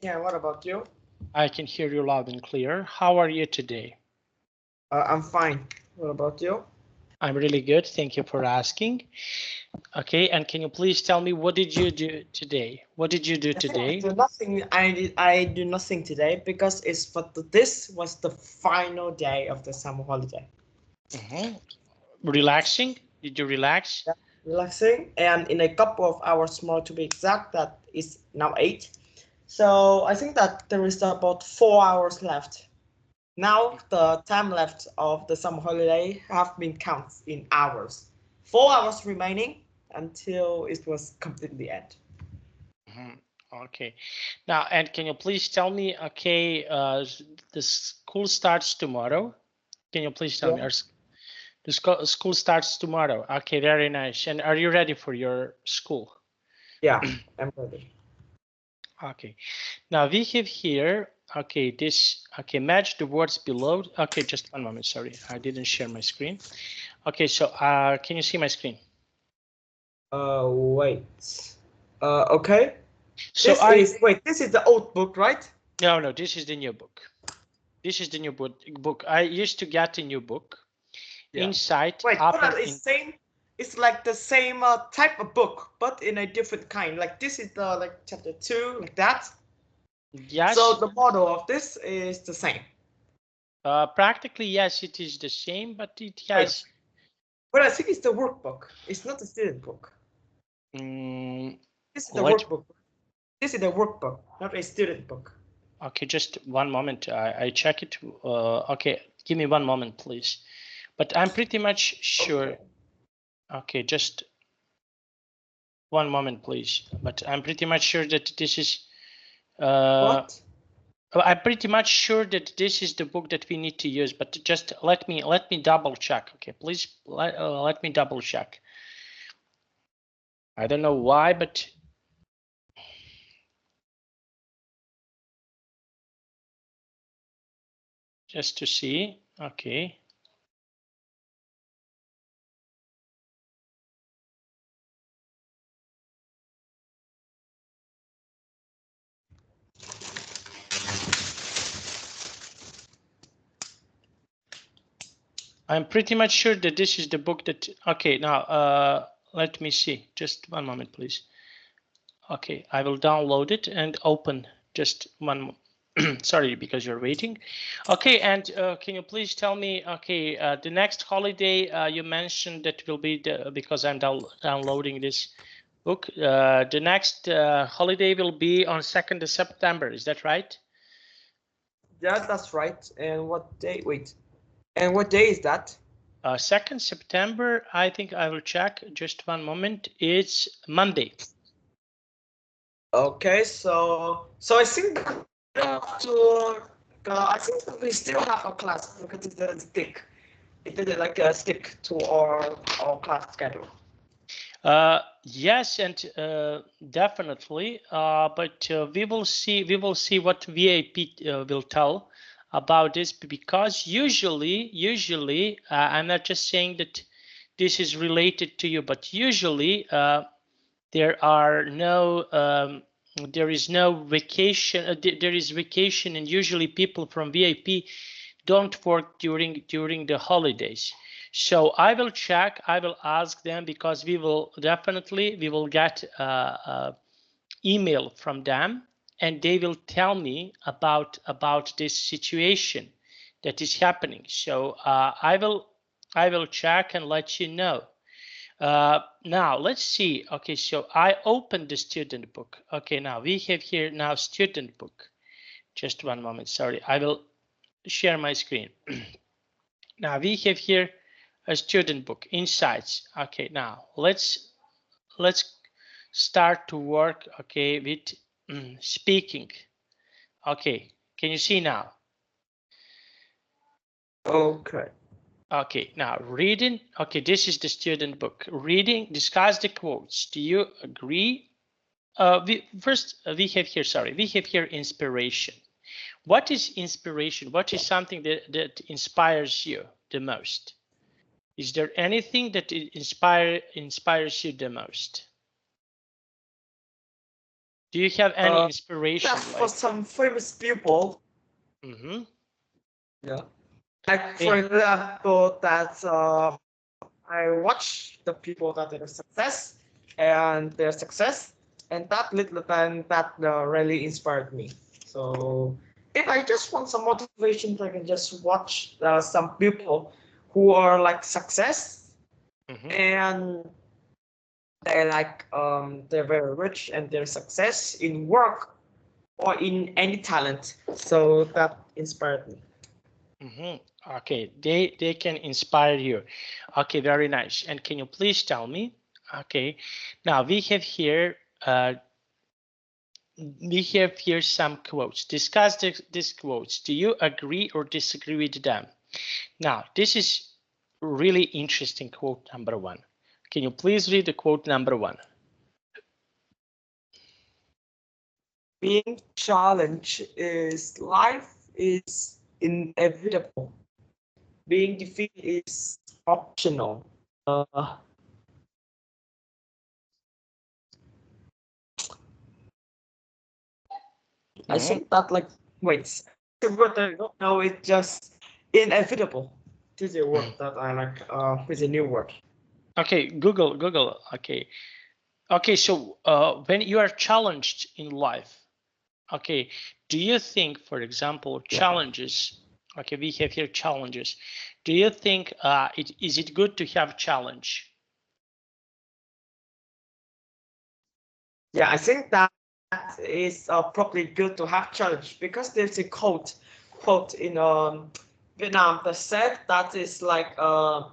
can. What about you? I can hear you loud and clear. How are you today? I'm fine. What about you? I'm really good. Thank you for asking. Okay, and can you please tell me what did you do today? What did you do today? I do nothing. I do nothing today because this was the final day of the summer holiday. Relaxing? Did you relax? Yeah, relaxing, and in a couple of hours more to be exact, that is now 8. So I think that there is about 4 hours left. Now the time left of the summer holiday have been counted in hours. 4 hours remaining until it was completely end. Okay. Now, and can you please tell me, okay, the school starts tomorrow. Can you please tell me, the school starts tomorrow. Okay, very nice. And are you ready for your school? Yeah, I'm ready. Okay. Now we have here, okay, match the words below. Okay, just one moment, sorry. I didn't share my screen. Okay, so can you see my screen? Wait. Okay. So this is the old book, right? No, this is the new book. This is the new book. I used to get a new book. Yeah. Inside. Wait, it's same. It's like the same type of book, but in a different kind. Like this is the like chapter 2, like that. Yes. So the model of this is the same. Practically, yes, it is the same, but it has. But I think it's the workbook. It's not the student book. This is the workbook. This is the workbook, not a student book. Okay, just one moment. I check it. Okay, give me one moment, please. But I'm pretty much sure. Okay, just one moment, please. But I'm pretty much sure that this is. What? I'm pretty much sure that this is the book that we need to use. But just let me double check. Okay, please let me double check. I don't know why, but. Just to see. Okay. I'm pretty much sure that this is the book that, okay, now let me see, just one moment, please. Okay, I will download it and open just one, sorry, because you're waiting. Okay, and can you please tell me, okay, the next holiday you mentioned that will be, because I'm downloading this book, the next holiday will be on 2nd of September, is that right? Yeah, that's right. And what day, wait. And what day is that? 2nd September, I think I will check, just one moment, it's Monday. Okay, so I think I think we still have a class because it didn't stick. It didn't like stick to our class schedule. Yes, and definitely, but we will see what VIP will tell about this, because usually I'm not just saying that this is related to you, but usually there are no there is no vacation, there is vacation, and usually people from VIP don't work during the holidays. So I will check, I will ask them, because we will get email from them, and they will tell me about this situation that is happening. So I will check and let you know. Now let's see. Okay, so I opened the student book. Okay, now we have here now student book. Just one moment, sorry, I will share my screen. Now we have here a student book, insights. Okay, now let's start to work, okay, with speaking. Okay, can you see now? Okay. Okay, now reading. Okay, this is the student book. Reading, discuss the quotes. Do you agree? We have here inspiration. What is inspiration? What is something that inspires you the most? Is there anything that inspires you the most? Do you have any inspiration? That's for some famous people. Yeah. Like for example, that I watch the people that are success and their success, and that little time that really inspired me. So if I just want some motivation, I can just watch some people who are like success, and they're very rich and their success in work or in any talent. So that inspired me. Okay, they can inspire you. Okay, very nice. And can you please tell me? Okay, now we have here some quotes. Discuss these quotes. Do you agree or disagree with them? Now, this is really interesting quote number 1. Can you please read the quote number 1? Being challenged is life is inevitable. Being defeated is optional. I think that wait, the word I don't know, it's just inevitable. This is a word that I like. It's a new word. Okay, Google. Okay. So when you are challenged in life, okay, do you think, for example, challenges? Okay, we have here challenges. Do you think is it good to have challenge? Yeah, I think that is probably good to have challenge, because there's a quote in Vietnam that said that is like a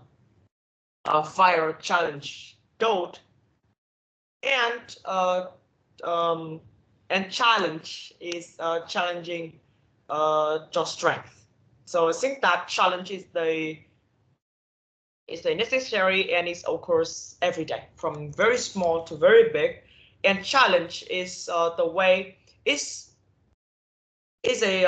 fire challenge goat, and challenge is challenging your strength. So I think that challenge is the necessary, and it occurs every day from very small to very big. And challenge is the way is a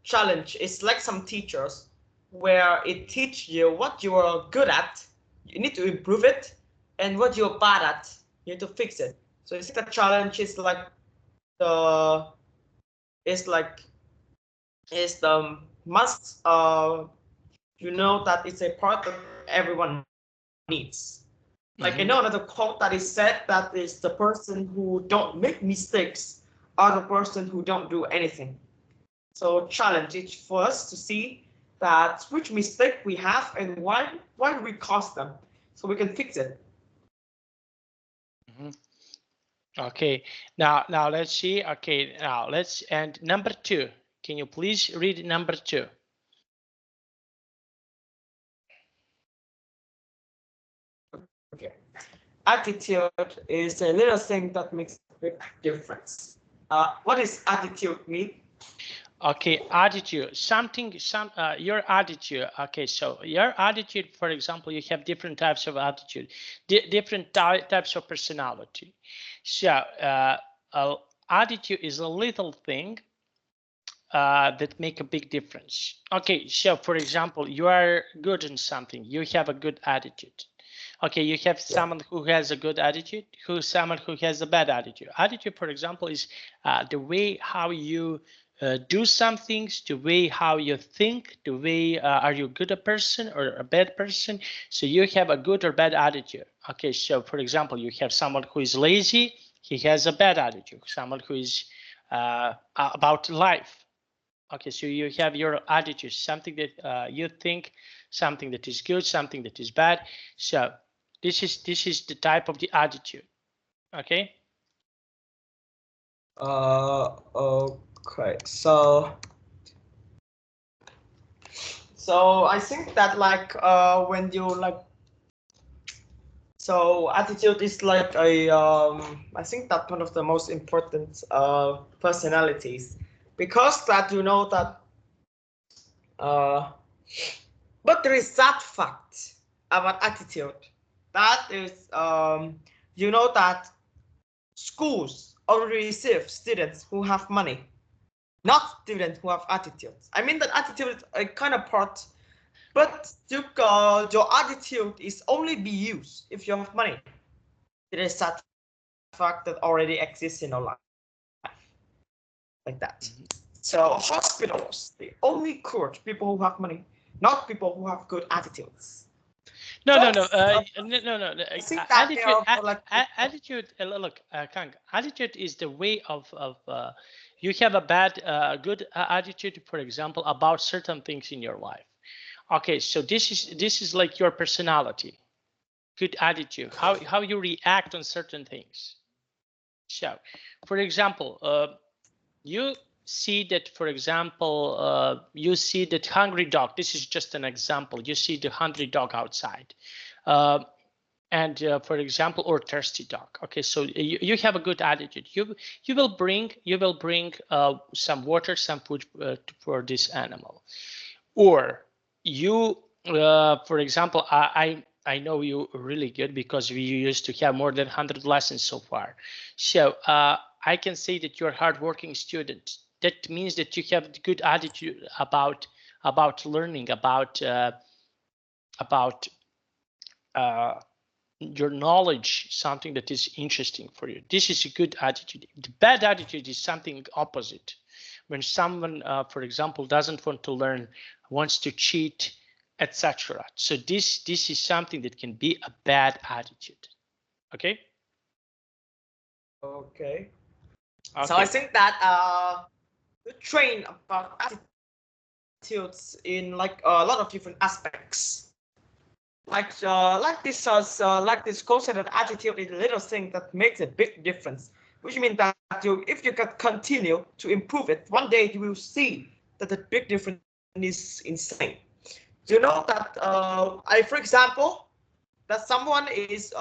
challenge. It's like some teachers where it teach you what you are good at, you need to improve it, and what you're bad at, you need to fix it. So I think the challenge is like the must you know that it's a part that everyone needs. Like I know another quote that is said that is the person who don't make mistakes are the person who don't do anything. So challenge is for us to see that which mistake we have and why do we cause them, so we can fix it. Okay, now let's see. Okay, now let's, and number 2. Can you please read number 2? Okay. Attitude is a little thing that makes a big difference. What does attitude mean? Okay, attitude, your attitude. Okay, so your attitude, for example, you have different types of attitude, different types of personality. So attitude is a little thing that make a big difference. Okay, so for example, you are good in something, you have a good attitude. Okay, you have someone who has a good attitude, someone who has a bad attitude. Attitude, for example, is the way how you do some things, the way how you think, the way are you good a person or a bad person. So you have a good or bad attitude. Okay, so for example, you have someone who is lazy, he has a bad attitude. Someone who is about life. Okay, so you have your attitude, something that you think, something that is good, something that is bad. So this is the type of the attitude. Okay. Okay. So I think that when you so attitude is like a I think that one of the most important personalities, because that you know that but there is that fact about attitude, that is you know that schools already receive students who have money, not students who have attitudes. I mean that attitude is a kind of part, but your attitude is only be used if you have money. It is that fact that already exists in our life. like that. So hospitals, they only cure people who have money, not people who have good attitudes. No. Attitude. Look, Khang, attitude is the way of you have a bad, good attitude, for example, about certain things in your life. Okay, so this is like your personality, good attitude, how you react on certain things. So, for example, you see that, for example, you see that hungry dog. This is just an example. You see the hungry dog outside. And for example, or thirsty dog. Okay, so you have a good attitude. You will bring some water, some food for this animal. Or you, for example, I know you really good because we used to have more than 100 lessons so far. So I can say that you're a hardworking student. That means that you have a good attitude about learning, about your knowledge, something that is interesting for you. This is a good attitude. The bad attitude is something opposite. When someone, for example, doesn't want to learn, wants to cheat, etc. So this is something that can be a bad attitude. Okay. Okay. So I think that we train about attitudes in like a lot of different aspects. Like this concept of attitude is a little thing that makes a big difference. Which means that if you can continue to improve it, one day you will see that the big difference is insane. You know that for example, that someone is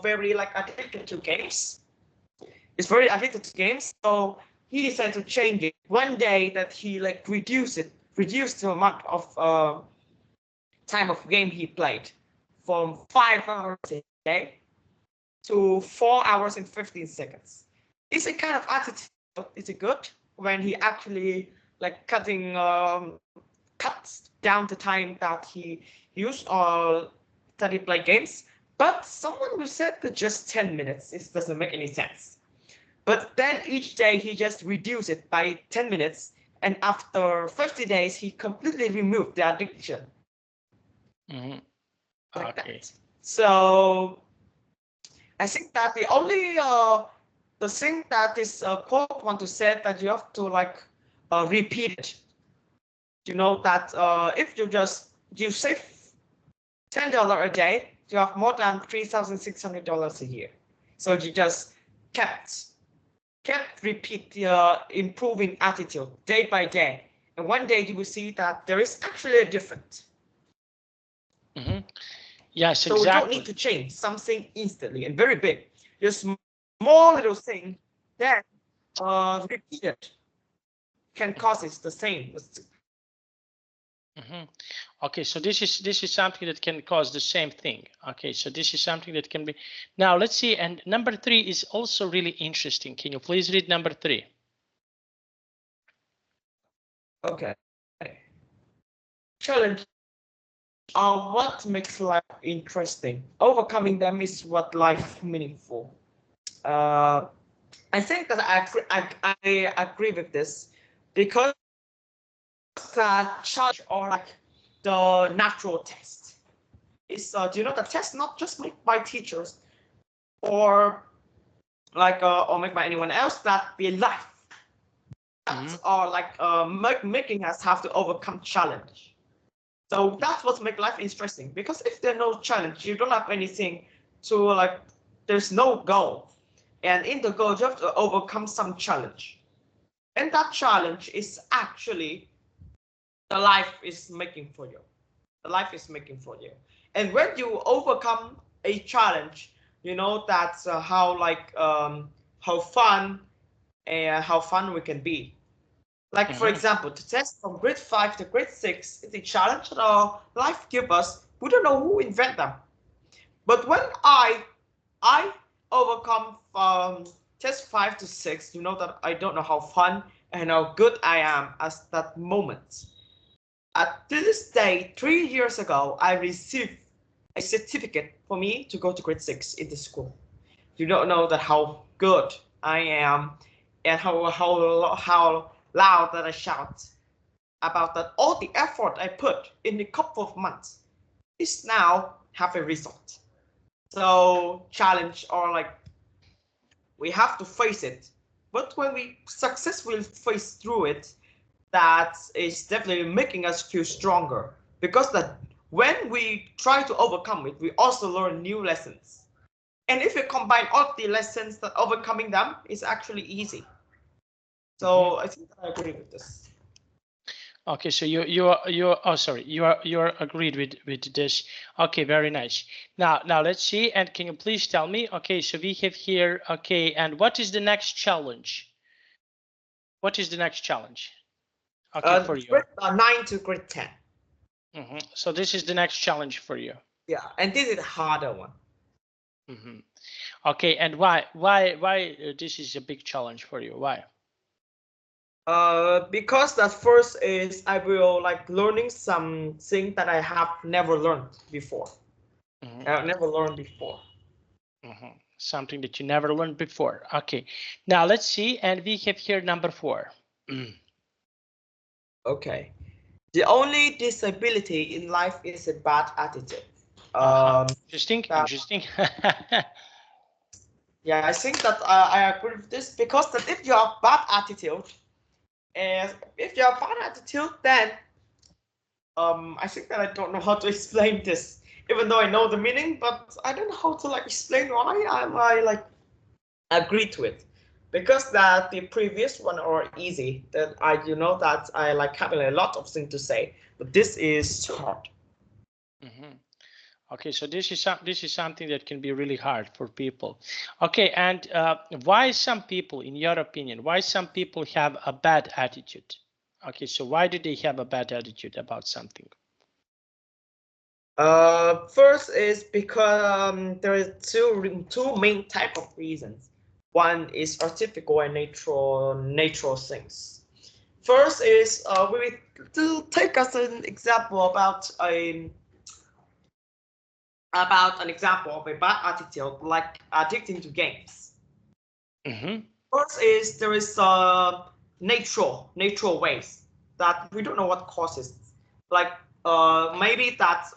very like addicted to games. Is very addicted to games, so he decided to change it. One day that he like reduced the amount of time of game he played from 5 hours a day to 4 hours and 15 seconds. It's a kind of attitude. Is it good when he actually like cuts down the time that he used or that he play games? But someone who said that just 10 minutes, it doesn't make any sense. But then each day he just reduced it by 10 minutes, and after 50 days he completely removed the addiction. Mm-hmm. Like okay. That. So I think that the only the thing that is Paul want to say that you have to like repeat it. You know that if you save $10 a day, you have more than $3,600 a year. So you just kept repeat the improving attitude day by day, and one day you will see that there is actually a difference. Mm-hmm. Yes, so exactly. We don't need to change something instantly and very big. Just small little thing that repeated can cause it the same. Mm-hmm. Okay, so this is something that can cause the same thing. Okay, so this is something that can be. Now let's see, and number 3 is also really interesting. Can you please read number 3? Okay. Challenge are what makes life interesting. Overcoming them is what life meaningful. I think that I agree with this because challenge or like the natural test is do you know the test not just made by teachers or like or made by anyone else, that be life that are like making us have to overcome challenge. So that's what makes life interesting, because if there's no challenge, you don't have anything to like, there's no goal, and in the goal you have to overcome some challenge, and that challenge is actually the life is making for you. The life is making for you. And when you overcome a challenge, you know that's how fun we can be. Like for example, to test from grade 5 to grade 6 is a challenge that our life gives us. We don't know who invented them. But when I overcome test 5 to 6, you know that I don't know how fun and how good I am at that moment. At this day, 3 years ago, I received a certificate for me to go to grade 6 in the school. You don't know that how good I am and how loud that I shout about that all the effort I put in a couple of months is now have a result. So challenge, or like, we have to face it. But when we successfully face through it, that is definitely making us feel stronger, because that when we try to overcome it, we also learn new lessons. And if you combine all the lessons, that overcoming them is actually easy. So I think I agree with this. Okay, so you're agreed with this. Okay, very nice. Now let's see, and can you please tell me? Okay, so we have here. Okay, and what is the next challenge? What is the next challenge? Okay, for you. Grade 9 to grade 10. So this is the next challenge for you. Yeah, and this is a harder one. Okay, and why this is a big challenge for you? Why? Because that first is I will like learning something that I have never learned before. I've never learned before. Something that you never learned before. Okay, now let's see, and we have here number 4. Okay, the only disability in life is a bad attitude. Interesting. Yeah, I think that I agree with this, because that if you have bad attitude, and if you have bad attitude, then I think that I don't know how to explain this, even though I know the meaning, but I don't know how to like explain why I like agree to it, because that the previous one are easy, that that I like having a lot of things to say, but this is hard. Okay, so this is something that can be really hard for people. Okay, and why some people, in your opinion, why some people have a bad attitude? Okay, so why do they have a bad attitude about something? First is because there is two main type of reasons. One is artificial and natural things. First is we will take us an example about an example of a bad attitude, like addicting to games. First is there is natural ways that we don't know what causes, like maybe that's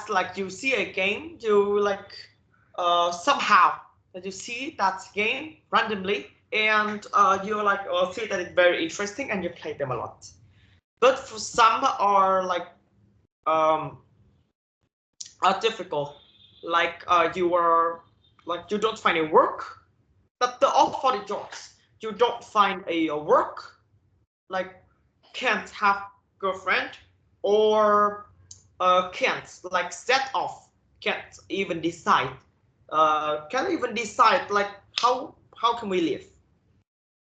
like you see a game, you like somehow that you see that game randomly, and you like see that it's very interesting and you play them a lot. But for some are like are difficult, like you don't find a work, but the all for the jobs, you don't find a work, like can't have girlfriend, or can't like set off, can't even decide like how can we live.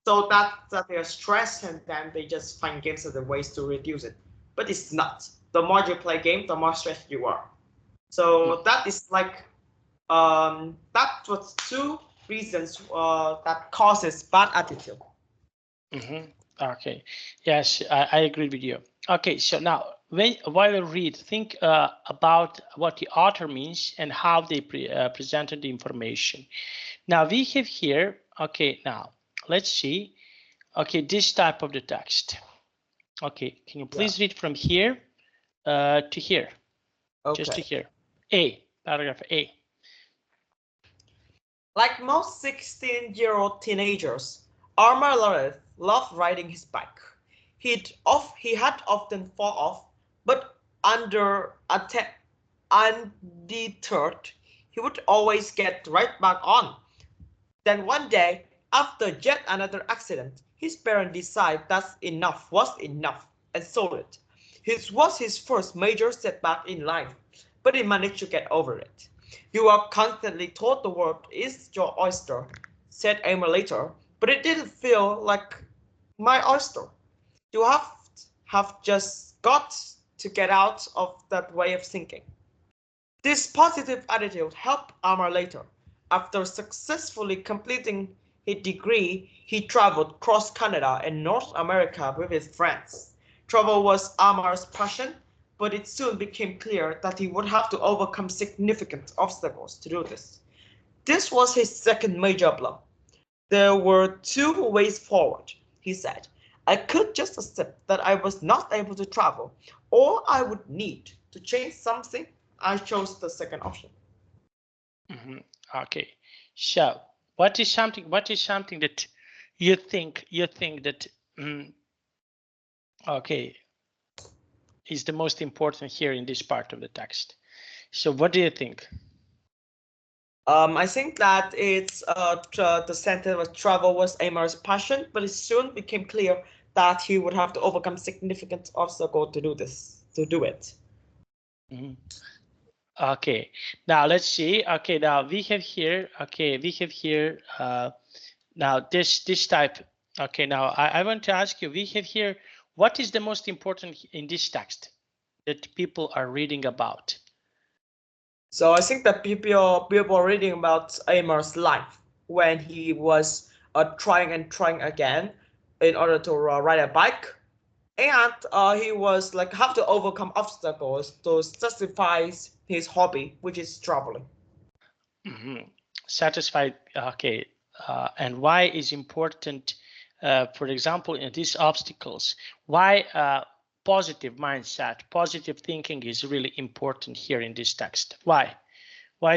So that they are stressed, and then they just find games as a ways to reduce it. But it's not. The more you play game, the more stressed you are. So that is like that was two reasons that causes bad attitude. Okay, yes, I agree with you. Okay, so now while you read, think about what the author means and how they presented the information. Now we have here, okay, now let's see, okay, this type of the text. Okay, can you please read from here to here? Okay. Just to here. Paragraph A. Like most 16-year-old teenagers, Armor loved riding his bike. He had often fall off, but undeterred, he would always get right back on. Then one day, after yet another accident, his parents decided that enough was enough and sold it. It was his first major setback in life, but he managed to get over it. "You are constantly told the world is your oyster," said Emma later, "but it didn't feel like my oyster. You have just got to get out of that way of thinking." This positive attitude helped Amar later. After successfully completing his degree, he traveled across Canada and North America with his friends. Travel was Amar's passion, but it soon became clear that he would have to overcome significant obstacles to do this. This was his second major blow. There were two ways forward, he said. I could just accept that I was not able to travel, or I would need to change something. I chose the second option. Okay, so what is something that you think that okay is the most important here in this part of the text? So what do you think? I think that it's the sentence was travel was Amar's passion, but it soon became clear that he would have to overcome significant obstacles to do it. Okay, now let's see. Okay, now we have here. Okay, we have here. Now this type. Okay, now I want to ask you. We have here. What is the most important in this text that people are reading about? So I think that people are reading about Amar's life when he was trying and trying again in order to ride a bike, and he was like have to overcome obstacles to justify his hobby, which is traveling. Satisfied. Okay, and why is important? For example, in these obstacles, why positive mindset, positive thinking is really important here in this text? Why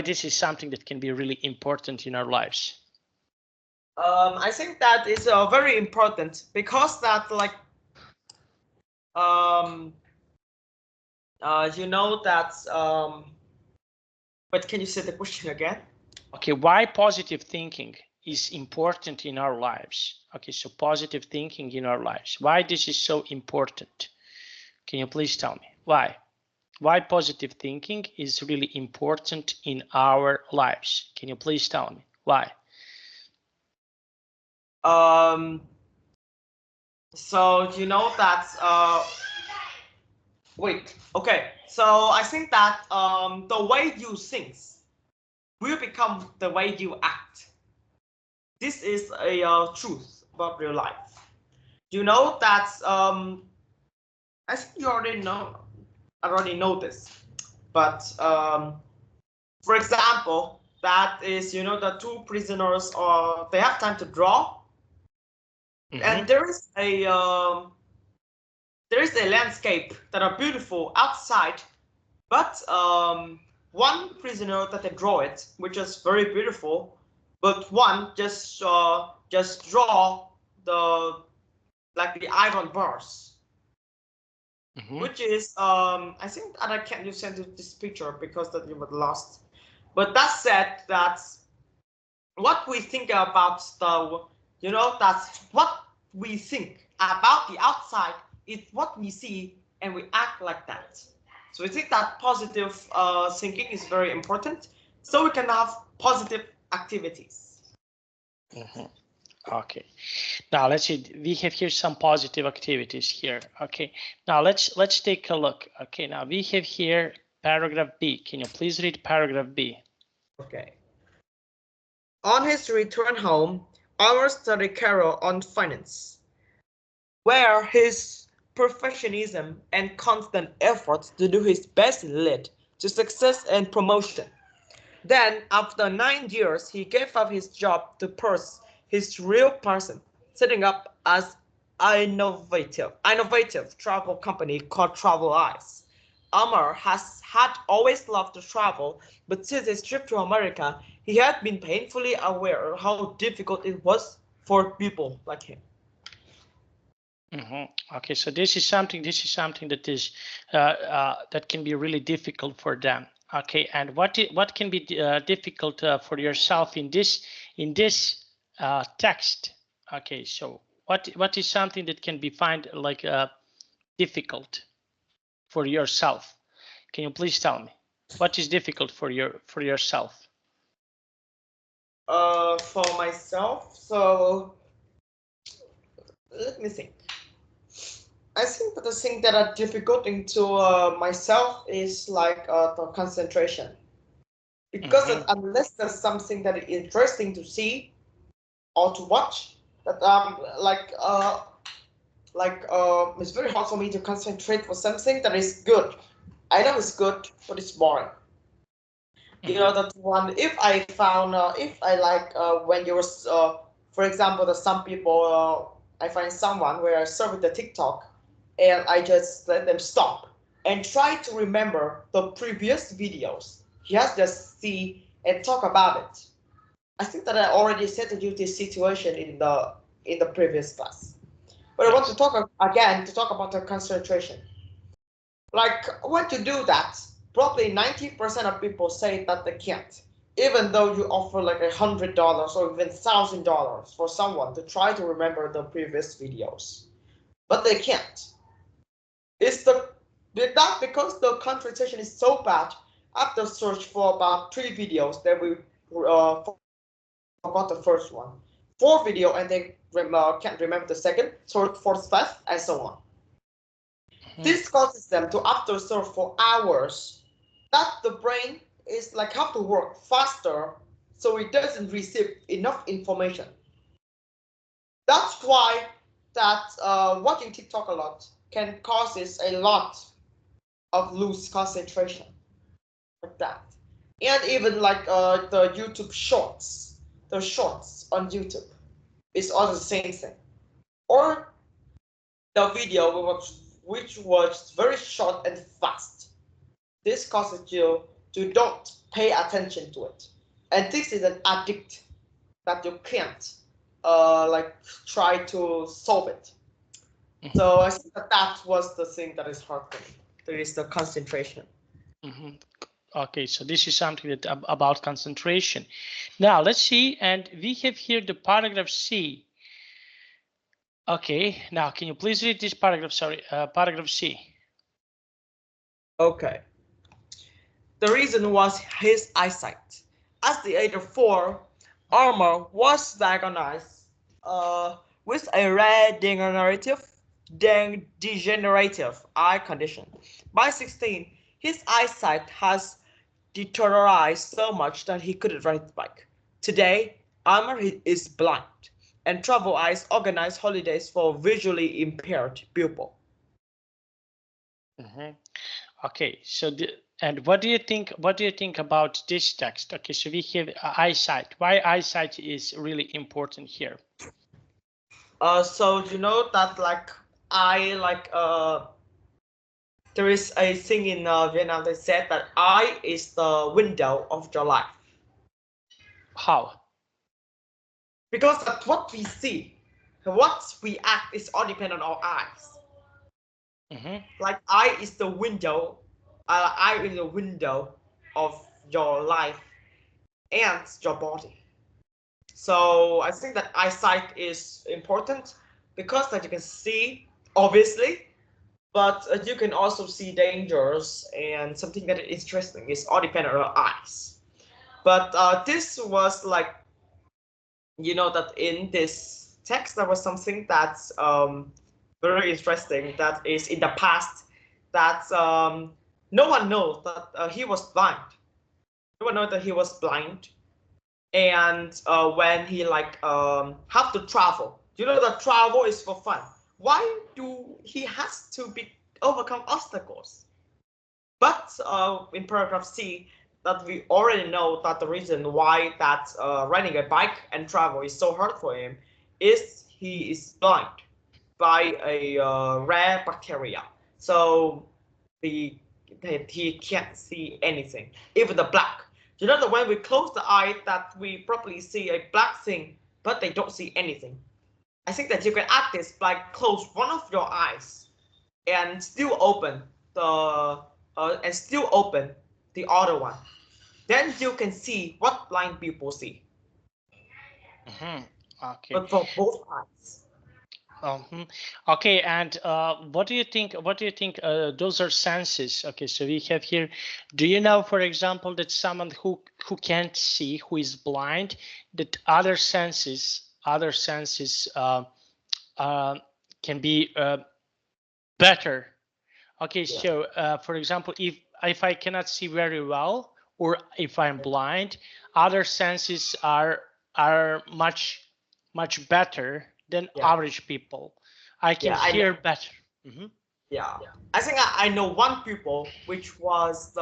this is something that can be really important in our lives? I think that is very important because that like you know that but can you say the question again? Okay, why positive thinking is important in our lives? Okay, so positive thinking in our lives. Why this is so important? Can you please tell me why? Why positive thinking is really important in our lives? Can you please tell me why? So you know that wait, okay. So I think that the way you think will become the way you act. This is a truth about real life. You know that I think you already know this, but for example, that is the two prisoners they have time to draw, and there is a landscape that are beautiful outside, but one prisoner that they draw it, which is very beautiful, but one just draw the iron bars, which is I think that I can't just send you this picture because that you were lost. But that said, that's what we think about that's what we think about the outside is what we see, and we act like that. So I think that positive thinking is very important, so we can have positive activities. Okay, now let's see. We have here some positive activities here. Okay, now let's take a look. Okay, now we have here paragraph B. Can you please read paragraph B? Okay. On his return home, Omar studied Carol on finance, where his perfectionism and constant efforts to do his best led to success and promotion. Then, after 9 years, he gave up his job to pursue his real passion, setting up as an innovative travel company called Travel Eyes. Amar had always loved to travel, but since his trip to America, he had been painfully aware of how difficult it was for people like him. Okay, so this is something that is that can be really difficult for them. Okay, and what can be difficult for yourself in this text? Okay, so what is something that can be find like difficult for yourself? Can you please tell me what is difficult for yourself? For myself, so let me think. I think that the thing that are difficult into myself is like the concentration, because unless there's something that is interesting to see or to watch, that it's very hard for me to concentrate for something that is good. I know it's good, but it's boring. You know that one. If I found, if I like when you were, for example, that some people, I find someone where I serve the TikTok, and I just let them stop and try to remember the previous videos. He has just see and talk about it. I think that I already said you this situation in the previous class, but I want to Yes. talk again to talk about the concentration. Like when you do that, probably 90% of people say that they can't. Even though you offer like $100 or even $1,000 for someone to try to remember the previous videos, but they can't. It's that because the concentration is so bad. After search for about 3 videos, then we forgot the first one. 4 video and they can't remember the second, third, fourth, fifth, and so on. This causes them to after search for hours that the brain is like have to work faster so it doesn't receive enough information. That's why that watching TikTok a lot can causes a lot of loose concentration like that. And even like the YouTube shorts, the shorts on YouTube is also the same thing. Or the video which was very short and fast. This causes you to don't pay attention to it. And this is an addict that you can't like try to solve it. So I think that that was the thing that is hard for me. There is the concentration. Okay, so this is something that about concentration. Now let's see, and we have here the paragraph C. Okay, now can you please read this paragraph? Sorry, paragraph C. Okay. The reason was his eyesight. At the age of 4, Armour was diagnosed with a rare degenerative eye condition. By 16, his eyesight has deteriorated so much that he couldn't ride the bike. Today, Armour is blind and Travel Eyes organize holidays for visually impaired people. Okay, so and what do you think? What do you think about this text? Okay, so we have eyesight. Why eyesight is really important here? So you know that like I like there is a thing in Vietnam that said that eye is the window of your life. How? Because that's what we see, what we act is all dependent on our eyes. Like eye is the window, eye is the window of your life and your body. So I think that eyesight is important because that you can see, obviously, but you can also see dangers and something that is interesting is all dependent on eyes. But this was like, you know, that in this text there was something that's very interesting that is in the past that no one knows that he was blind. No one knows that he was blind. And when he like have to travel, you know that travel is for fun. Why do he has to be overcome obstacles? But in paragraph C, that we already know that the reason why that riding a bike and travel is so hard for him is he is blind by a rare bacteria. So the he can't see anything, even the black. You know that when we close the eye, that we probably see a black thing, but they don't see anything. I think that you can add this by close one of your eyes and still open the other one. Then you can see what blind people see. Okay. But for both eyes. Okay, and what do you think? What do you think? Those are senses. Okay, so we have here. Do you know, for example, that someone who can't see, who is blind, that other senses can be better. Okay, yeah. So for example, if I cannot see very well, or if I'm blind, other senses are much better than average people. I can hear better. Yeah, I think I know one pupil which was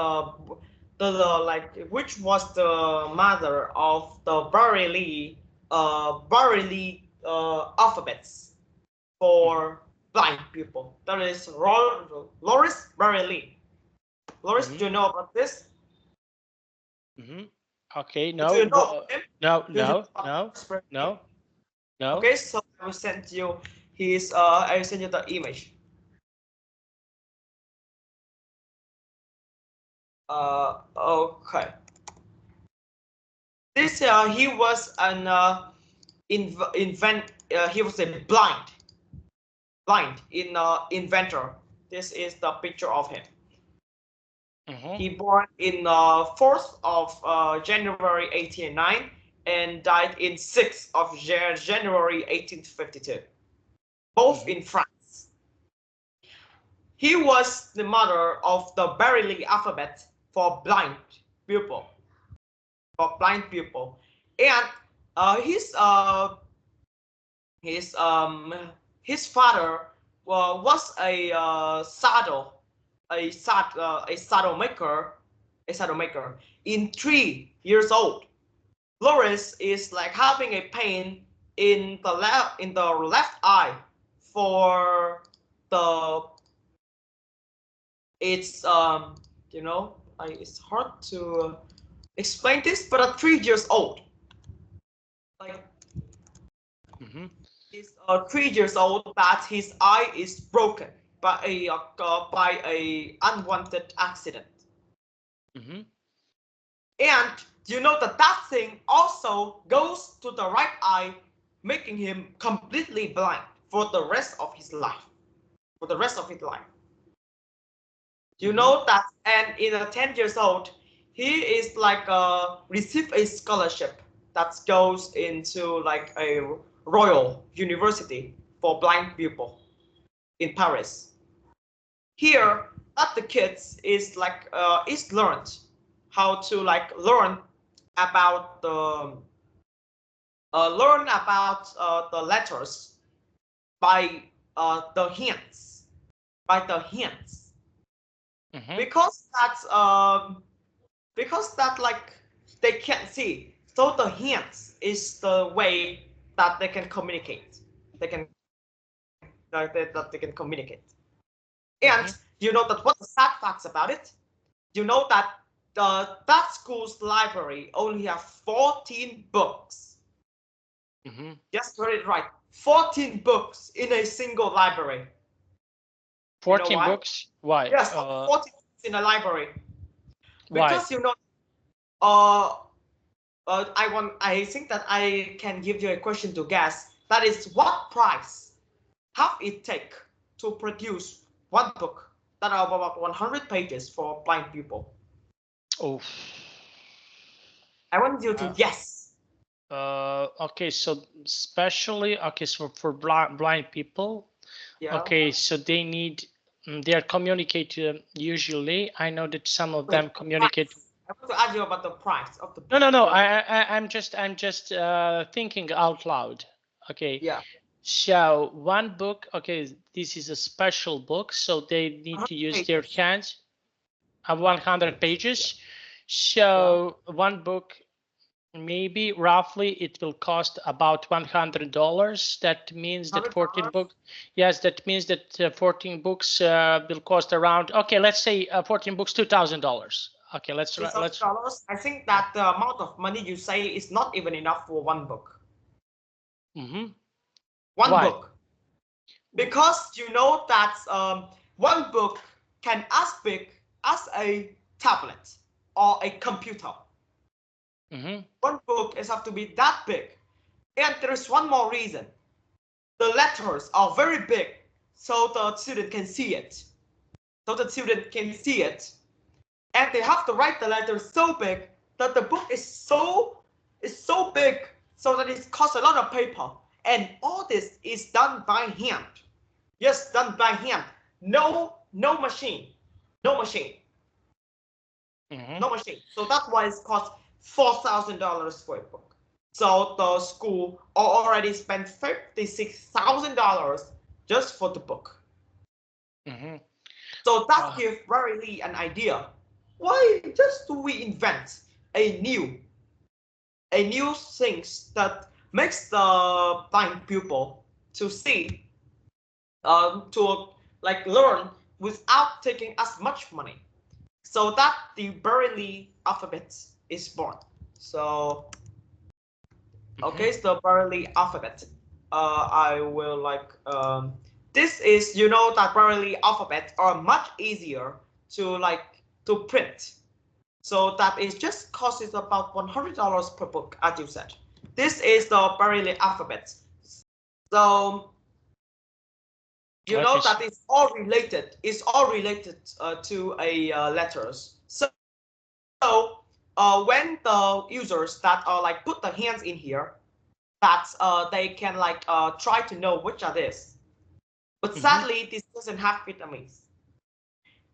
like which was the mother of the Braille alphabets for blind people. That is Loris Braille. Loris, do you know about this? Okay, Do you know him? No. Okay, so I will send you his. I will send you the image. Okay. This he was an he was a blind inventor. This is the picture of him. He born in 4th of January 1809 and died in 6th of January 1852, both in France. He was the mother of the Braille alphabet for blind people. And his father was a saddle maker in 3 years old. Loris is like having a pain in the left eye for the it's it's hard to explain this, but at 3 years old, like he's 3 years old, that his eye is broken by a unwanted accident. And you know that thing also goes to the right eye, making him completely blind for the rest of his life. You know that, and in 10 years old, he is like receive a scholarship that goes into like a royal university for blind people in Paris. Here, that the kids is like is learned how to like learn about the letters by the hands, because that like they can't see, so the hands is the way that they can communicate. That they can communicate. And you know that what the sad facts about it? You know that that school's library only have 14 books. Just heard it right. 14 books in a single library. 14 books? Why? Yes, 14 books in a library. Because why? I think that I can give you a question to guess. That is, what price have it take to produce one book that are about 100 pages for blind people? Oh. I want you to guess. Okay, so especially so for blind people. Yeah. Okay, so they need they are communicate usually. I know that some of them communicate. I want to ask you about the price of the book. No. I'm just thinking out loud. Okay. Yeah. So one book. Okay, this is a special book, so they need to use their hands. 100 pages. So one book, maybe roughly it will cost about $100. That means that 14 books. Yes, that means that 14 books will cost around. Okay, let's say 14 books, $2,000. Okay, let's. I think that the amount of money you say is not even enough for one book. One Why? book. Because you know that one book can as big as a tablet or a computer. One book is have to be that big. And there is one more reason. The letters are very big, so the student can see it. And they have to write the letters so big that the book is so big, so that it costs a lot of paper. And all this is done by hand. Yes, done by hand. No machine. No machine. So that's why it's cost $4,000 for a book. So the school already spent $56,000 just for the book. So that gives Braille an idea why just do we invent a new things that makes the blind pupil to see, to like learn without taking as much money, so that the Braille alphabet is born. So okay, so the Braille alphabet. I will like this is, you know, that Braille alphabet are much easier to print. So that is just costs about $100 per book, as you said. This is the Braille alphabet. So you know that it's all related. It's all related to a letters. So when the users that are like put their hands in here, that they can like try to know which are this. But sadly, this doesn't have Vietnamese.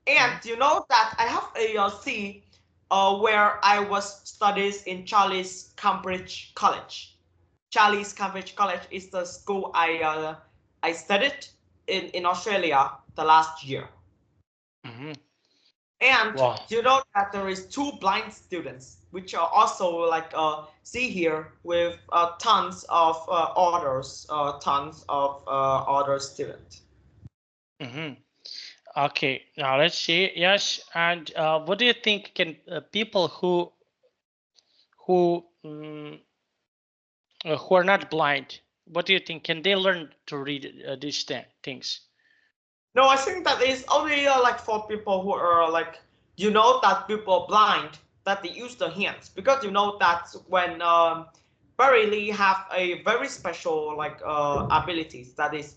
And you know that I have a C where I was studies in Charles Cambridge College. Charles Cambridge College is the school I studied in Australia the last year. And you know that there is 2 blind students, which are also like see here with tons of orders, tons of other students. Okay, now let's see. Yes, and what do you think? Can people who are not blind, what do you think? Can they learn to read these things? No, I think that is only like for people who are like, you know, that people blind, that they use their hands, because you know that when Barry have a very special like abilities, that is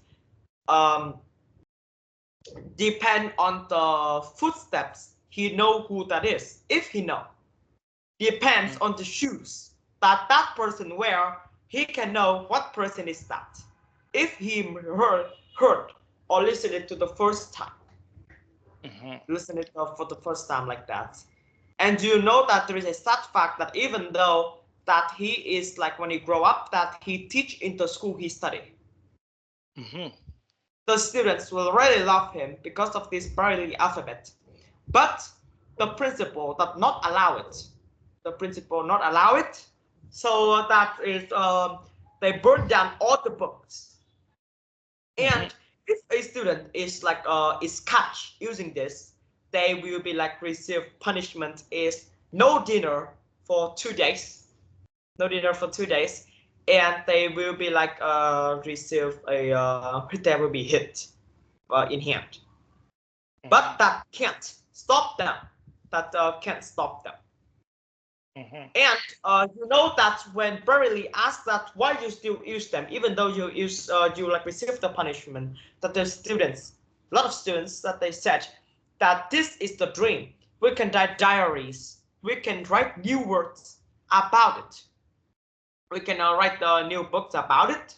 depend on the footsteps, he know who that is. If he know, depends on the shoes that person wear, he can know what person is that. If he heard or listen it to the first time, listen it for the first time like that. And you know that there is a sad fact that even though that he is like when he grow up, that he teach in the school he study, the students will really love him because of this Braille alphabet. But the principal that not allow it. The principal not allow it. So that is they burn down all the books. And if a student is like is catch using this, they will be like receive punishment is no dinner for 2 days. No dinner for 2 days. And they will be like receive a they will be hit in hand. But that can't stop them. That can't stop them. And you know that when Berkeley asked that why you still use them, even though you use you like receive the punishment, that the students, a lot of students, that they said that this is the dream. We can write diaries. We can write new words about it. We can write new books about it.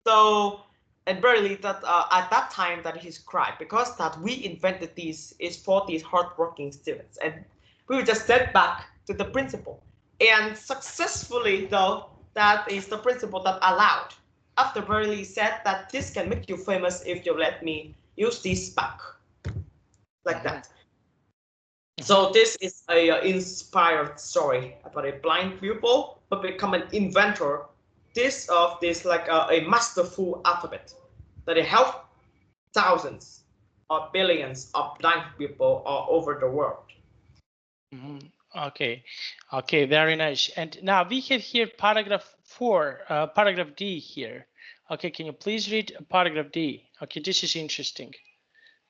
So, and Berkeley that at that time that he's cried because that we invented these is for these hardworking students, and we will just send back to the principal, and successfully though that is the principal that allowed after Berkeley said that this can make you famous if you let me use this back like that. So this is a inspired story about a blind pupil who become an inventor this like a masterful alphabet that it help thousands or billions of blind people all over the world. Okay, okay, very nice. And now we have here paragraph 4, paragraph D here. Okay, can you please read paragraph D? Okay, this is interesting.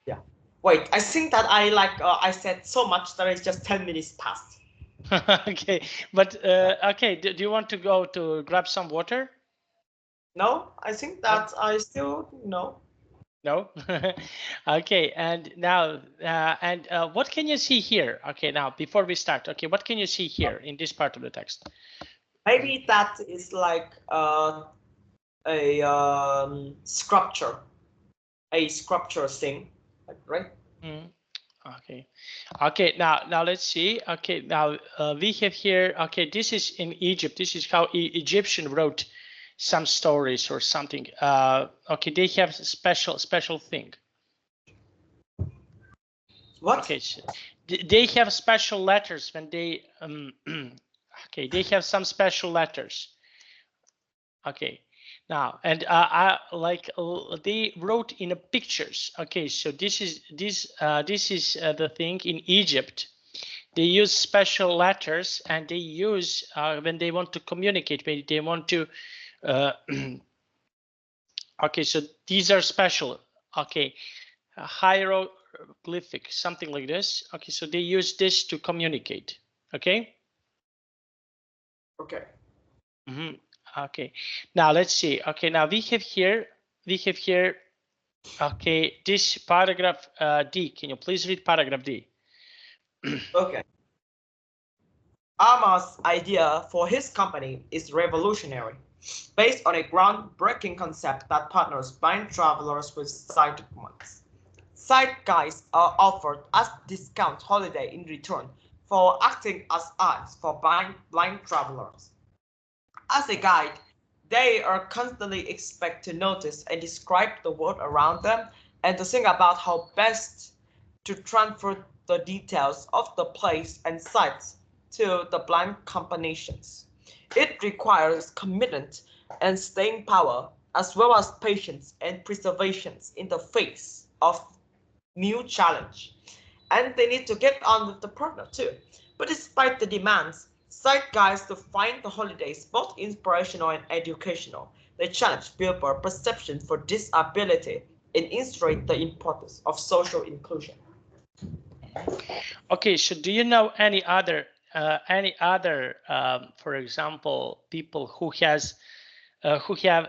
Yeah. Wait, I think that I like I said so much that it's just 10 minutes past. Okay, but okay, do you want to go to grab some water? No, I think that I still no. No. Okay, and now what can you see here? Okay, now before we start, okay, what can you see here in this part of the text? Maybe that is like a sculpture thing, right? Okay, okay, now let's see. Okay, now we have here, okay, this is in Egypt. This is how Egyptian wrote some stories or something. Okay, they have a special thing. What? Okay, so they have special letters when they okay, they have some special letters. Okay, now and they wrote in the pictures. Okay, so this is the thing in Egypt. They use special letters, and they use when they want to communicate, when they want to okay, so these are special. Okay, hieroglyphic, something like this. Okay, so they use this to communicate. Okay. Okay. Okay, now let's see. Okay, now we have here okay, this paragraph D. Can you please read paragraph D? Okay. Amma's idea for his company is revolutionary, based on a groundbreaking concept that partners blind travelers with sighted ones. Sight guides are offered as discount holiday in return for acting as eyes for blind travelers. As a guide, they are constantly expected to notice and describe the world around them and to think about how best to transfer the details of the place and sights to the blind combinations. It requires commitment and staying power, as well as patience and preservation in the face of new challenge. And they need to get on with the partner too. But despite the demands, sight guides to find the holidays both inspirational and educational. They challenge people perception for disability and illustrate the importance of social inclusion. Okay, so do you know any other, for example, people who have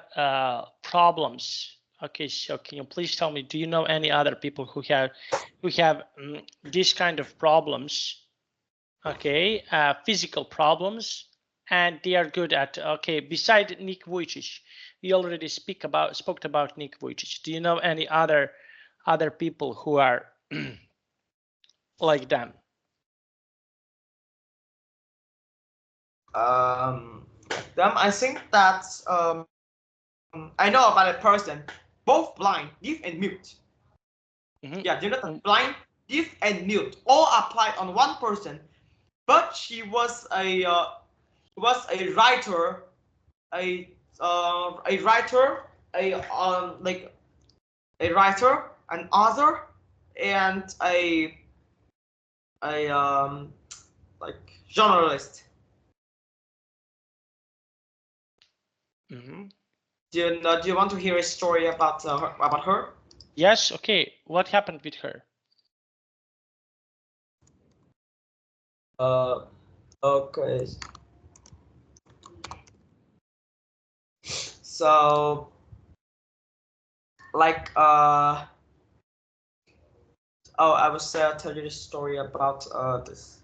problems? Okay, so can you please tell me, do you know any other people who have this kind of problems? Okay, physical problems, and they are good at, okay, beside Nick Vujicic, we already spoke about Nick Vujicic. Do you know any other people who are like them? I think that I know about a person, both blind, deaf, and mute. Yeah, you know that blind, deaf, and mute all applied on one person, but she was a writer, a writer, an author, and a like journalist. Do you want to hear a story about her? Yes. Okay. What happened with her? Okay. So, like, I was tell you the story about this.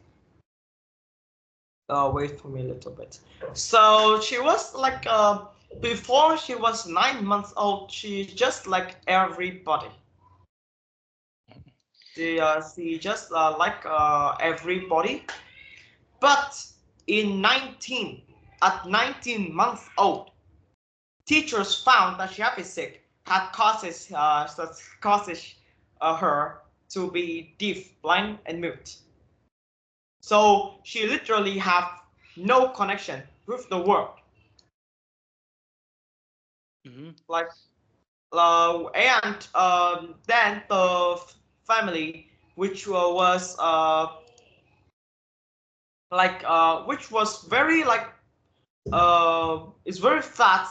Wait for me a little bit. So she was like, before she was 9 months old, she's just like everybody. She just like everybody. But at 19 months old, teachers found that she had causes her to be deaf, blind, and mute. So she literally have no connection with the world. Like, and then the family, which was which was very like is very sad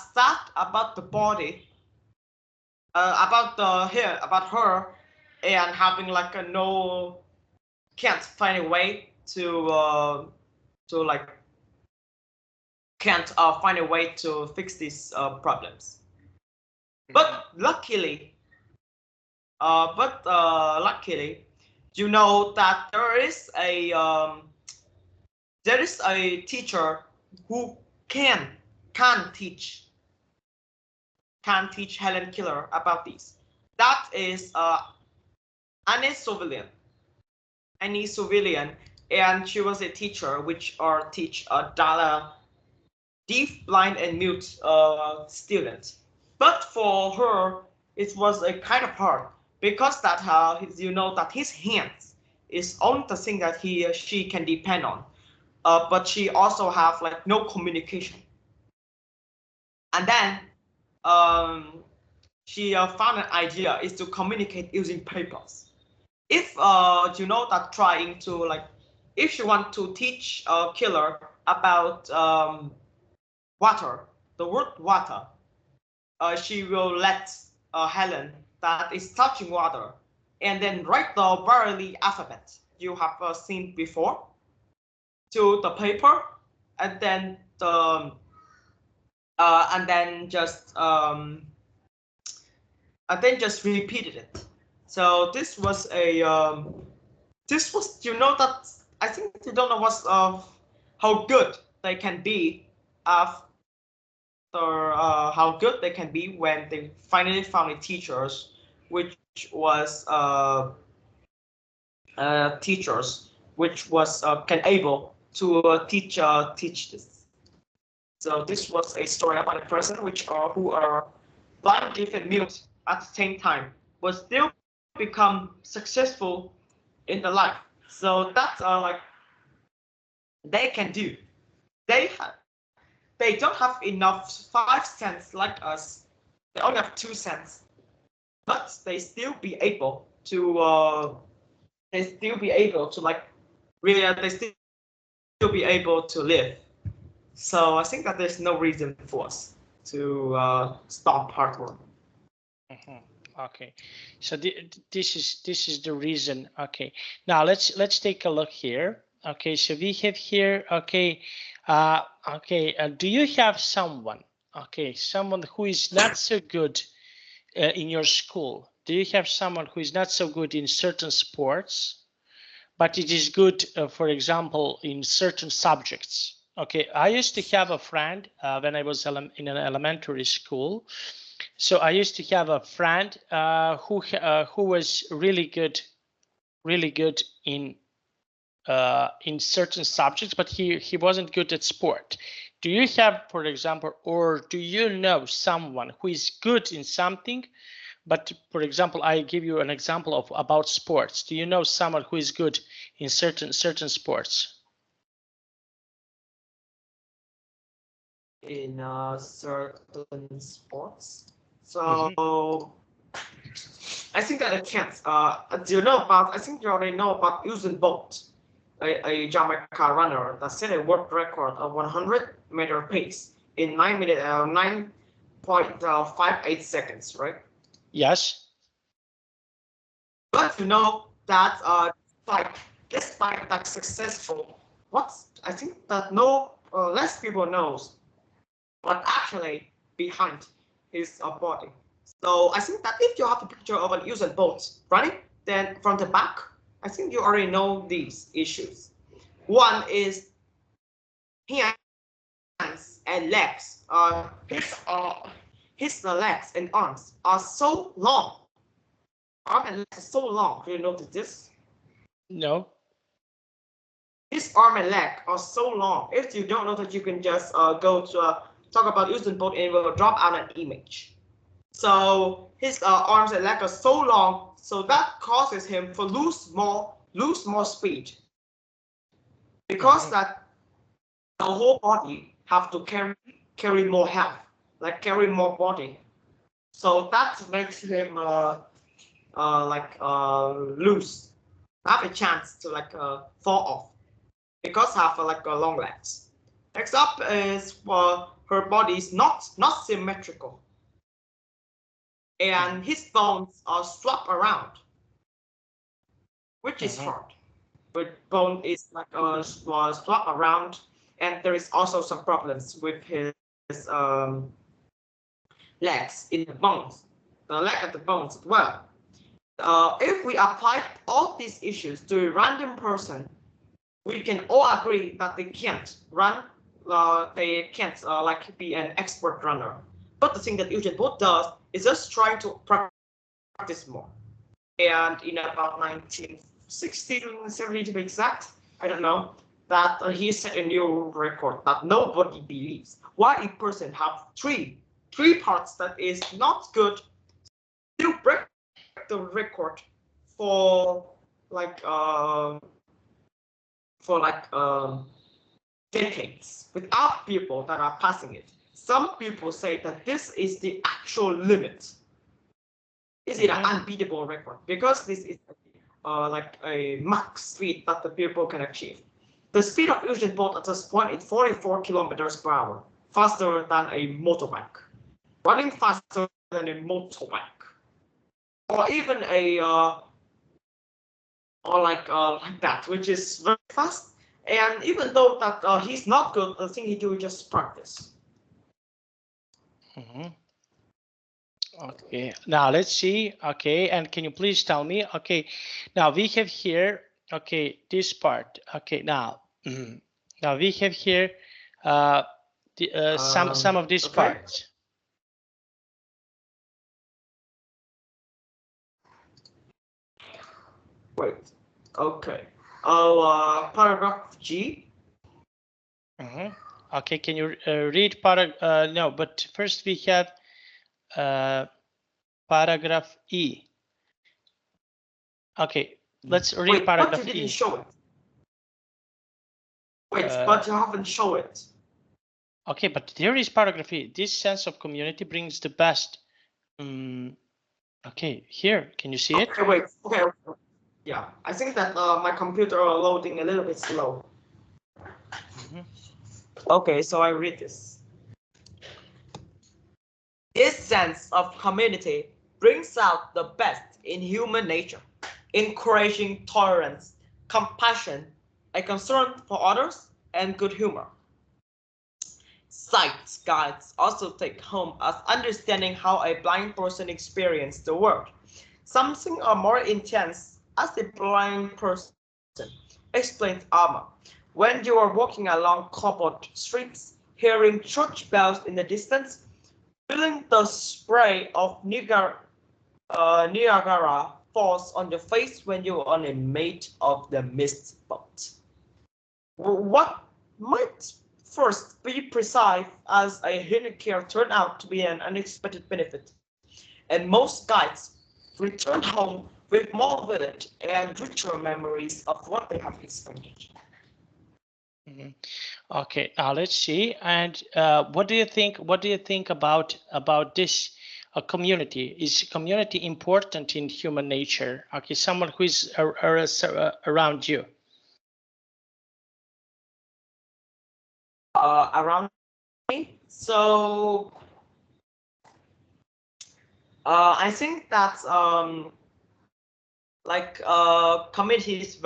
about the body, about her, and having like can't find a way to like can't find a way to fix these problems. But luckily, you know that there is a teacher who can teach Helen Keller about these. That is Annie Souvillon, and she was a teacher which teach Dala deaf, blind, and mute students. But for her, it was a kind of hard because that you know that his hands is only the thing that he or she can depend on. But she also have like no communication. And then she found an idea is to communicate using papers. If you know that trying to like, if she want to teach a killer about water, the word water, she will let Helen that is touching water, and then write the Braille alphabet you have seen before to the paper, and then the and then just repeated it. So this was a this was, you know, that I think you don't know what's how good they can be after how good they can be when they finally found a teachers, which was teachers which was can able to teach this. So this was a story about a person which who are blind, deaf, and mute at the same time, but still become successful in the life. So that's like they can do. They don't have enough 5 cents like us. They only have 2 cents, but they still be able to like really they still be able to live. So I think that there's no reason for us to stop part one. Okay, so this is the reason. Okay, now let's take a look here. Okay, so we have here. Okay, do you have someone? Okay, someone who is not so good in your school? Do you have someone who is not so good in certain sports, but it is good, for example, in certain subjects? Okay, I used to have a friend when I was in an elementary school. So I used to have a friend who was really good in certain subjects, but he wasn't good at sport. Do you have, for example, or do you know someone who is good in something, but for example, I give you an example of about sports. Do you know someone who is good in certain sports? In certain sports. So I think that I can't. Do you know about? I think you already know about Usain Bolt, a Jamaica runner that set a world record of 100-meter pace in 9.58 seconds, right? Yes. But you know that despite that successful, I think that less people knows what actually behind his body. So I think that if you have a picture of an Usain Bolt running, then from the back, I think you already know these issues. One is hands and legs. His legs and arms are so long. Arm and legs are so long. Do you notice this? No. His arm and leg are so long. If you don't know that, you can just go to talk about Usain Bolt and it will drop out an image. So his arms and legs are so long, so that causes him to lose more speed, because that the whole body have to carry more health, like carry more body. So that makes him lose, have a chance to fall off, because have long legs. Next up is her body is not symmetrical, and his bones are swapped around, which is hard. But bone is swapped around, and there is also some problems with his legs in the bones, the leg of the bones as well. If we apply all these issues to a random person, we can all agree that they can't run. They can't be an expert runner. But the thing that Usain Bolt does is just trying to practice more. And in about 1960, 70 to be exact, I don't know, that he set a new record that nobody believes. Why a person have three parts that is not good, still break the record for like for like decades without people that are passing it. Some people say that this is the actual limit. Is it an unbeatable record? Because this is like a max speed that the people can achieve. The speed of Usain Bolt at this point is 44 kilometers per hour, faster than a motorbike, running faster than a motorbike, or even a or like that, which is very fast. And even though that he's not good, the thing he do is just practice. Okay, now let's see. Okay, and can you please tell me? Okay, now we have here. Okay, this part. Okay, now now we have here some of these parts. Wait. Okay. Paragraph G. Okay, can you read paragraph? No, but first we have paragraph E. Okay, let's read paragraph but you E. didn't show it. Wait, but you haven't shown it. Okay, but there is paragraph E. This sense of community brings the best. Okay, here, can you see it? Okay, wait. Okay. Yeah, I think that my computer are loading a little bit slow. Okay, so I read this. This sense of community brings out the best in human nature, encouraging tolerance, compassion, a concern for others, and good humor. Sight guides also take home as understanding how a blind person experiences the world. Something more intense as a blind person, explained Alma. When you are walking along cobbled streets, hearing church bells in the distance, feeling the spray of Niagara falls on your face when you are on a mate of the mist boat. What might first be perceived as a hidden care turned out to be an unexpected benefit, and most guides return home with more vivid and richer memories of what they have experienced. Okay, let's see. And what do you think? What do you think about this community? Is community important in human nature? Okay, someone who is around you. Around me. So I think that community is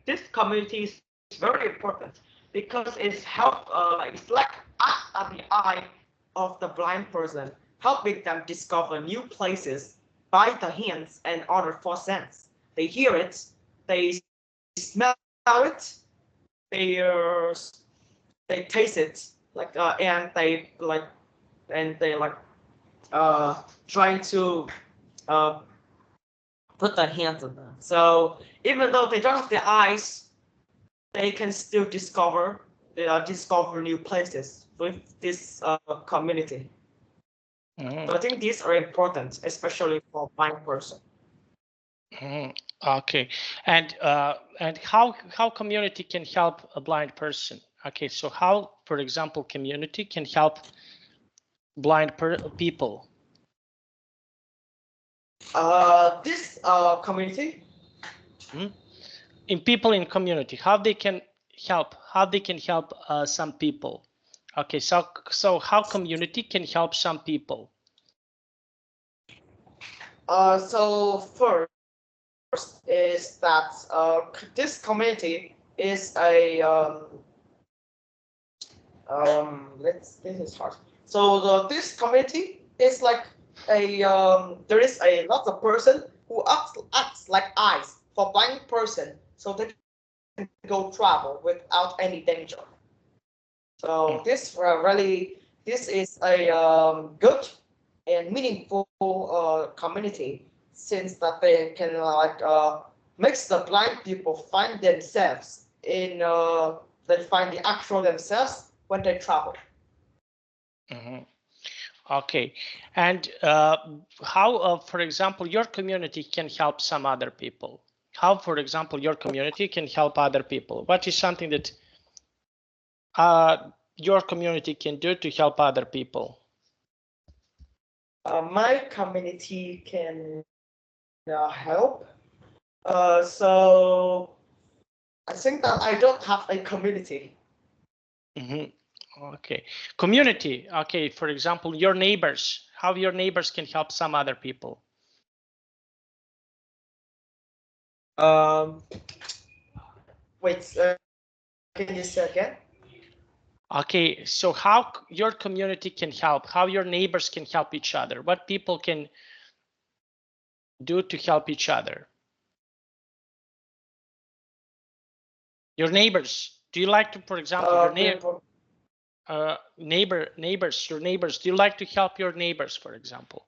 this community is very important because it's help it's like at the eye of the blind person, helping them discover new places by the hands and other four senses. They hear it, they smell it, they taste it, and they trying to put their hands on them. So even though they don't have the eyes, they can still discover new places with this community. So I think these are important, especially for blind person. Okay, and how community can help a blind person? Okay, so how, for example, community can help blind people? This community. In people in community, how they can help? How they can help some people? Okay, so how community can help some people? So first is that this community is a this is hard. So this community is like a there is a lot of person who acts like eyes for blind person, so they can go travel without any danger. So this is a good and meaningful community, since that they can makes the blind people find themselves in they find the actual themselves when they travel. Okay, and how, for example, your community can help some other people? How, for example, your community can help other people? What is something that your community can do to help other people? My community can help. So I think that I don't have a community. Okay, community. Okay, for example, your neighbors. How your neighbors can help some other people? Wait, can you say again? Okay, so how your community can help, how your neighbors can help each other, what people can do to help each other. Your neighbors, do you like to, for example, your neighbors, do you like to help your neighbors, for example?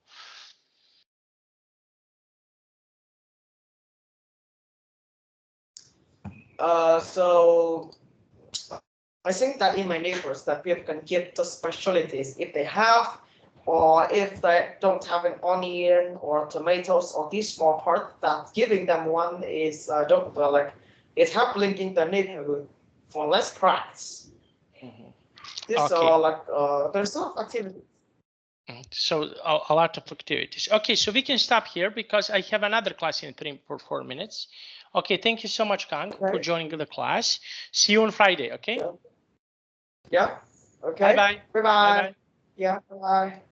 So I think that in my neighbors that we can get the specialties if they have, or if they don't have an onion or tomatoes or this small part, that giving them one is don't like it help linking the neighborhood for less price. This Okay. like there's a lot of activity. So a lot of activities. Okay, so we can stop here because I have another class in 3 or 4 minutes. Okay, thank you so much, Khang, for joining the class. See you on Friday, okay? Yeah. Okay. Bye-bye. Bye-bye. Yeah, bye-bye.